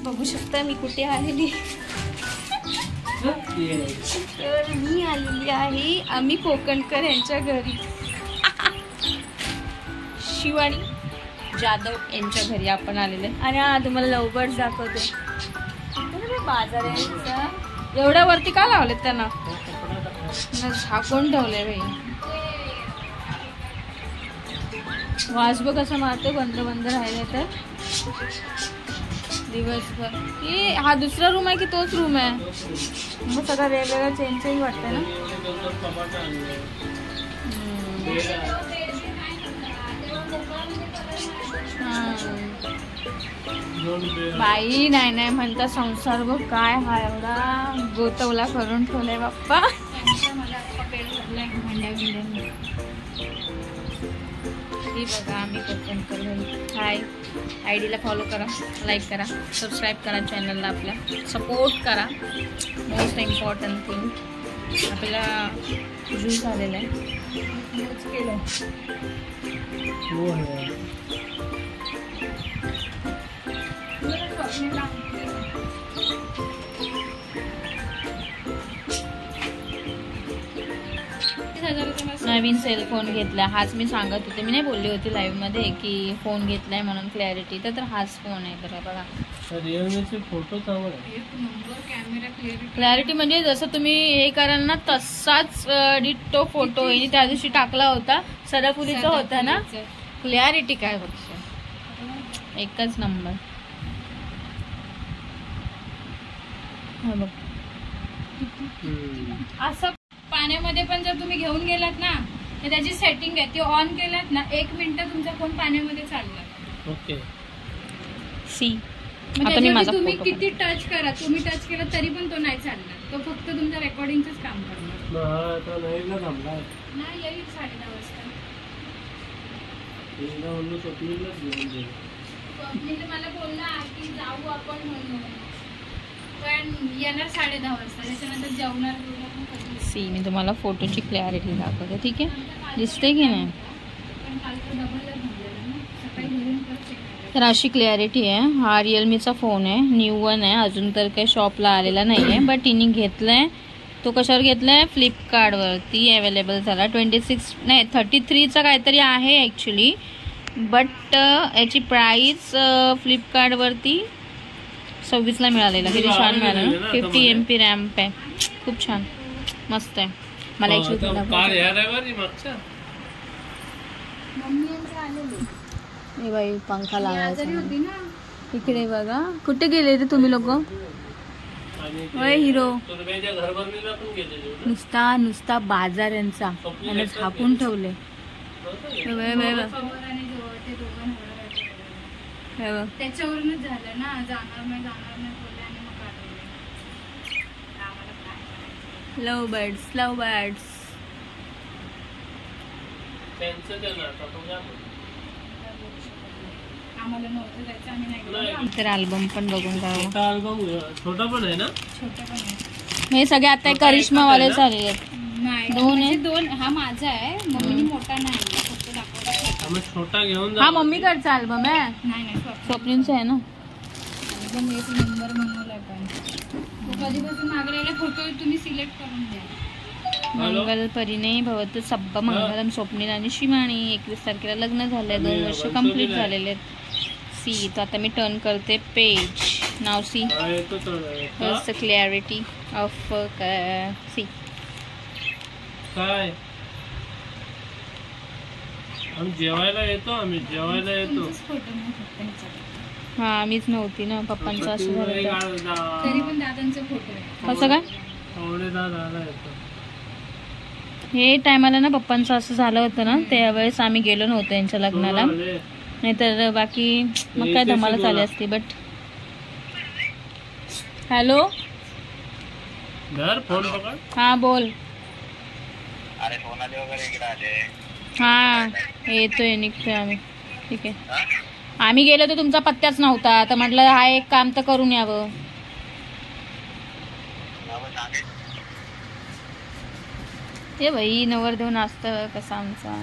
बघू शकता मी कुठे आलेली. तर मी आलेली आहे आम्ही कोकणकर यांच्या घरी. शिवानी जाधव यांच्या घरी आपण आलेले. आणि हा तुम्हाला लव बर्ड्स दाखवते. बाजार आहे यांचा. एवढ्या वरती का लावलेत त्यांना? झाकून ठेवले भाई. वास बघ कसं मारते बंद बंद राहिले तर दिवसभर. ये हा दुसरा रूम आहे की तोच रूम आहे? मग सगळं वेगवेगळं चेंज चेंज वाटतंय ना. बाई नाही नाही म्हणता संसार बघ काय हा एवढा गोतवला करून ठेवलाय बाप्पा. बघा आम्ही कोकणकर घरी. हाय, आयडीला फॉलो करा, लाईक करा, सबस्क्राईब करा, चॅनलला आपल्या सपोर्ट करा. मोस्ट इम्पॉर्टंट थिंग आपल्याला ज्यूस आलेला आहे. यूज केलं नवीन सेल फोन घेतला. हाच मी सांगत होते. मी नाही बोलली होती लाईव्ह मध्ये की फोन घेतलाय म्हणून क्लॅरिटी. तर हाच फोन आहे. तर बघा फोटो क्लॅरिटी म्हणजे जसं तुम्ही हे कराल ना तसाच डिट्टो फोटो त्या दिवशी टाकला होता. सदाफुलीचा होता ना. क्लॅरिटी काय होत एकच नंबर. असं पाण्यामध्ये पण जर तुम्ही घेऊन गेलात ना तर त्याची सेटिंग आहे ती ऑन केलात ना 1 मिनिट तुमचा फोन पाण्यामध्ये चालला. ओके सी म्हणजे तुम्ही किती टच करा, तुम्ही टच केला तरी पण तो नाही चालणार. तो फक्त तुमच्या रेकॉर्डिंगच काम करणार. नाही येईल 10:30 वाजता. मला बोलला की जाऊ आपण म्हणून पण येणार 10:30 वाजता. त्याच्यानंतर जेवणार. सी मी तुम्हाला फोटोची क्लॅरिटी दाखवते. ठीक आहे दिसते की नाही. तर अशी क्लॅरिटी आहे. हा रिअलमीचा फोन आहे. न्यू वन आहे. अजून तर काही शॉपला आलेला नाही आहे. बट तिने घेतलाय. तो कशावर घेतलाय? फ्लिपकार्टवरती अवेलेबल झाला. 33चा काहीतरी आहे ॲक्च्युली. बट याची प्राईस फ्लिपकार्टवरती 26ला मिळालेला. किती छान मिळालं. 50 MB रॅम्प आहे. खूप छान मस्त आहे. मला हे बाई पंखा लावायचा इकडे बघा. कुठे गेले रे तुम्ही लोक? हिरो नुसता बाजार यांचा आणि झाकून ठेवले. त्याच्यावरूनच झालं ना. जाणार नाही बोलले आणि मग लव बर्ड्स आम्हाला नव्हतं जायचं. आम्ही नाही. तर अल्बम पण बघून जाऊ. छोटा पण आहे ना. छोटा पण आहे. हे सगळे आता करिश्मा वाले झाले आहेत. नाही 2 आहे. 2 हा माझा आहे. मम्मीने मोठा नाही फक्त दाखवला. छोटा घेऊन हा मम्मीकडचा अल्बम आहे. नाही स्वप्नींचा आहे ना. अल्बम 1 नंबर बनवलाय. पण कधीपासून मागलेला फोटो तुम्ही सिलेक्ट करून द्या. मंगलपरीने भवत सब्बा मंगलम. स्वप्नील आणि शिवानी 21 तारखेला लग्न झालंय. 2 वर्ष कंप्लीट झालेले आहेत. सी तर आता मी टर्न करते पेज. नाव सी द क्लॅरिटी ऑफ सी काय. आम्ही जेवायला येतो. हा मीच नव्हती ना. पप्पांचा असं झालं तरी पण दादांचा फोटो आहे. कसं काय हे टायमाला ना पप्पांचं असं झालं होतं ना त्यावेळेस आम्ही गेलो नव्हतो यांच्या लग्नाला. नाहीतर बाकी मग काय धमाला चालली असती. बट हॅलो हा बोल. हा येतोय निघतोय आम्ही. ठीक आहे आम्ही गेलो तर तुमचा पत्त्याच नव्हता. तर म्हटलं हा एक काम तर करून यावं. ते बाई नवरदेव नाचतं कसा आमचा.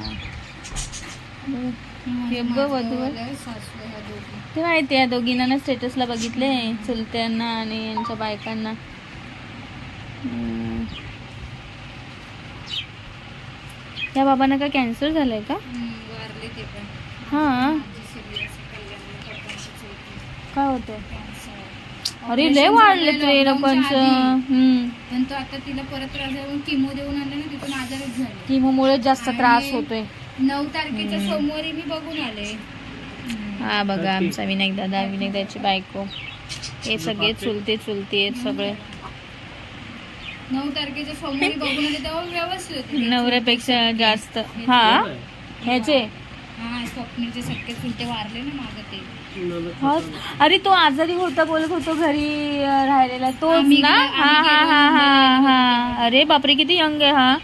हे बघ वधूवर ते माहिती आहे दोघींना ना स्टेटसला बघितले चुलत्यांना आणि यांच्या बायकांना. या बाबांना का कॅन्सर झालाय का? हा काय होतं? अरे लय वाढले ते लोकांचं. पण तो आता तिला परत त्रास देऊन किमो देऊन आणलं ना, तिथून आजारच झाले. किमोमुळे जास्त त्रास होतोय. 9 तारखेच्या सोमवारी मी बघून आले. हा बघा आमचा विनायक दादाची बायको, हे सगळे चुलते आहेत सगळे. 9 तारखेच्या सोमवारी बघून आले तेव्हा व्यवस्थित होते. नवऱ्यापेक्षा जास्त. हा ह्याचे स्वप्नीचे सगळे चुलते वारले ना मागं ते. अरे तो आजारी होता बोलत होतो घरी राहिलेला तोच ना? हा. अरे बापरे किती यंग आहे हा.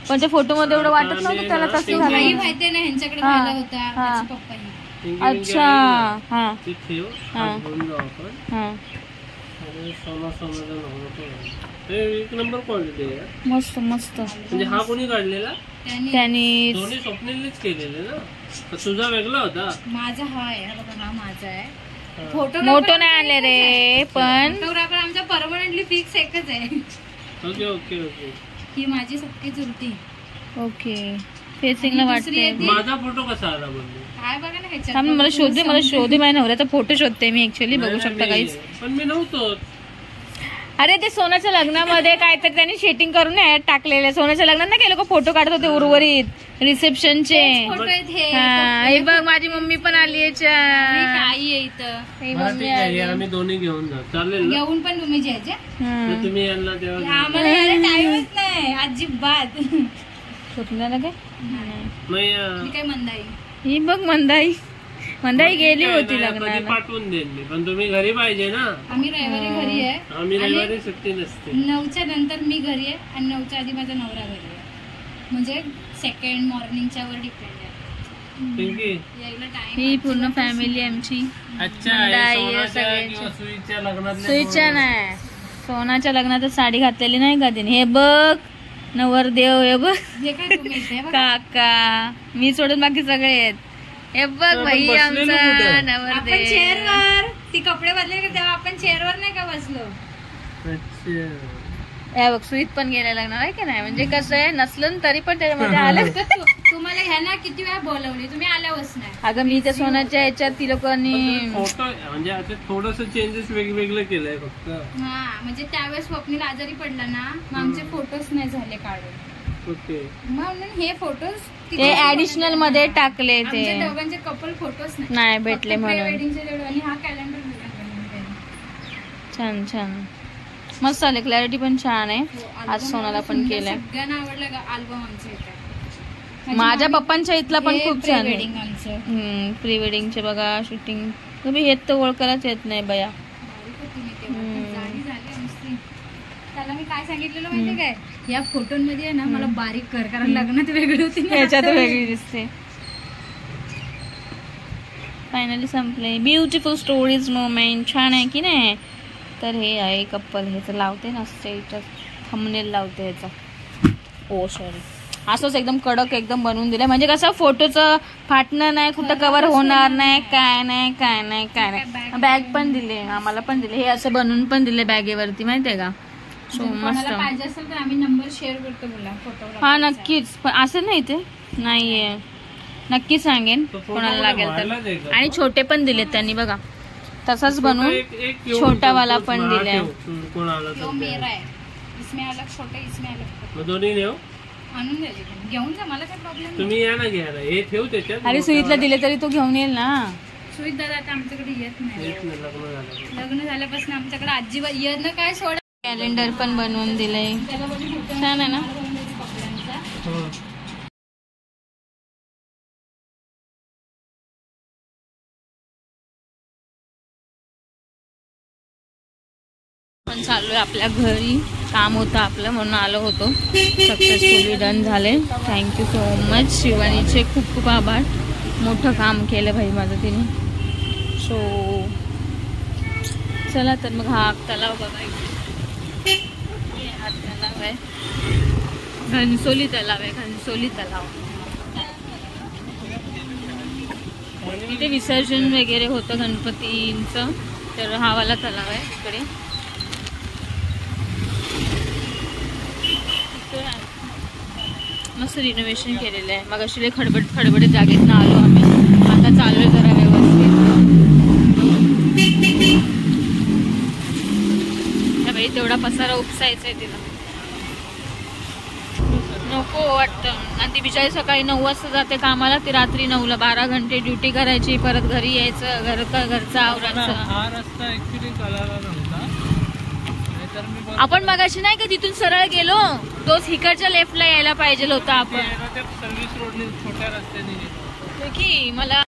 पण त्या फोटो मध्ये एवढं वाटत नव्हतं त्याला कसं झालं. माहिती ना ह्यांच्याकडे राहिला होता पप्पाही. अच्छा हा एक नंबर क्वालिटी आहे. मस्त मस्त. म्हणजे हा कोणी काढलेला? त्यांनी दोन्ही स्वप्नीलनेच केलेले ना. तुझा वेगळा होता. माझा हा आहे बघा, हा माझा आहे. फोटो नाही आले रे पण फोटोग्राफर आमचा परमनंटली फिक्स एकच आहे. Okay okay okay. ही माझी सक्की चुलती. ओके फेसिंगला वाटते. माझा फोटो कसा आला म्हणजे? काय बघा ना ह्याच्यात. मला शोधे माझ्या नवऱ्याचा फोटो शोधते मी ऍक्च्युअली. बघू शकता काहीच. पण मी नव्हतो. अरे ते सोन्याच्या लग्नामध्ये काहीतरी त्यांनी शेटिंग करून ऍड टाकलेले. सोन्याच्या लग्नात ना काही लोक फोटो काढत होते उर्वरित रिसेप्शनचे. हे बघ माझी मम्मी पण आली याच्या. आई आहे इथं. आम्ही दोन्ही घेऊन जाऊ चालेल. घेऊन पण तुम्ही जायचे. तुम्ही यांना तेव्हा आम्हाला यायला टाइमच नाही अजिबात. स्वप्नाला काय नाही काय मंदाई. ही बघ मंदाई गेली होती लग्नाला. पाठवून देईन मी, पण तुम्ही घरी पाहिजे ना. आम्ही रविवारी घरी आहे. आम्ही रविवारी सुट्टी नसते. 9च्या नंतर मी घरी आहे आणि 9च्या आधी माझा नवरा घरी आहे. म्हणजे सेकंड मॉर्निंगच्या वर डिपेंड आहे. यायला टाइम. ही पूर्ण फॅमिली आमची. सुईच्या नाही सोनाच्या लग्नात साडी घातलेली नाही का तिने. हे बघ नवरदेव. हे बघ काका मी सोडून बाकी सगळे आहेत. हे बघ भाई आमचा नवरदेव. चेअरवर ती कपडे बदले तेव्हा आपण चेअरवर नाही का बसलो. हे बघ सुईत पण गेल्या लग्नाला आहे की नाही. म्हणजे कसं आहे नसलं तरी पण त्याच्यामध्ये आलं. तुम्हाला ह्याला किती वेळा बोलवली तुम्ही आल्यावरच नाही. अगं मी त्या सोन्याच्या याच्यात ती लोकांनी फोटो म्हणजे आता थोडस चेंजेस वेगवेगळं केलंय फक्त. हा म्हणजे त्यावेळेस स्वप्नील आजारी पडला ना मग आमचे फोटोज नाही झाले काढून. ओके. म्हणून हे फोटोज ते ऍडिशनल मध्ये टाकले. ते दोघांचे कपल फोटोज नाही भेटले म्हणून. आणि हा कॅलेंडर छान छान मस्त आले. क्लॅरिटी पण छान आहे. आज सोनाला पण केलंय. सगळ्यांना आवडला अल्बम आमच्या इथे. माझ्या पप्पांच्या इथला पण खूप छान आहे. आमचं प्री वेडिंगचे बघा शूटिंग. तुम्ही येत तर ओळखायलाच येत नाही बया. त्याला मी काय सांगितलेलं माहितीये काय, या फोटोमध्ये ना मला बारीक कर, कारण लग्नात वेगळी होती याच्यात वेगळी दिसते. फायनली संपले. Beautiful stories moment. छान आहे की नाही. तर हे आहे कपल. ह्याचं लावते ना स्टेटस थंबनेल लावते ह्याचा. ओ सॉरी असंच एकदम कडक एकदम बनवून दिलंय. म्हणजे कसं फोटोचं फाटणं नाही, कुठं कव्हर होणार नाही, काय नाही. बॅग पण दिले आम्हाला पण दिले. हे असं बनवून पण दिले बॅगेवरती माहितीये का. सो मस्त. पाहिजे असेल तर आम्ही नंबर शेअर करतो बोला फोटो. हा नक्कीच. पण असं नाही ते नाहीये. नक्की सांगेन कोणाला लागेल तर. आणि छोटे पण दिलेत त्यांनी बघा तसाच बनवून छोटावाला पण दिलाय. आणून द्यायचे घेऊन जा. मला काय प्रॉब्लेम. तुम्ही या ना घ्यायला. हे ठेव त्याच्यात. अरे सुईतला दिले तरी तो घेऊन येईल ना. सुईत दादा आता आमच्याकडे येत नाही. लग्न झाल्यापासून आमच्याकडे अजिबात येत ना. काय सोडा. कॅलेंडर पण बनवून दिलंय. छान आहे ना. पण चालू आहे आपल्या घरी. काम होतं आपलं म्हणून आलो होतो. सक्सेसफुली डन झाले. Thank you so much. शिवानीचे खूप खूप आभार. मोठं काम केलं भाई माझं तिने. सो चला तर मग हा तलाव बघायचा. हा तलाव आहे घनसोली तलाव आहे. घनसोली तलाव इथे विसर्जन वगैरे होतं गणपतींचं, तर हा वाला तलाव आहे इकडे. मस्त रिनोव्हेशन केलेलं आहे. मग अशी खडबडीत जागेतनं आलो आम्ही, आता चाललोय जरा व्यवस्थित. बाई तेवढा पसारा उपसायचा आहे तिला, नको वाटतं. आणि ती बिचारी सकाळी 9 वाजता जाते कामाला, ती रात्री 9ला 12 घंटे ड्युटी करायची, परत घरी यायचं, घरचं आवरायचं. हा रस्ता ऍक्च्युली कळाला नव्हता. आपण मगाशी नाही का तिथून सरळ गेलो, तोच इकडच्या लेफ्टला यायला पाहिजे होता आपण. सर्व्हिस रोडने छोट्या रस्त्याने की मला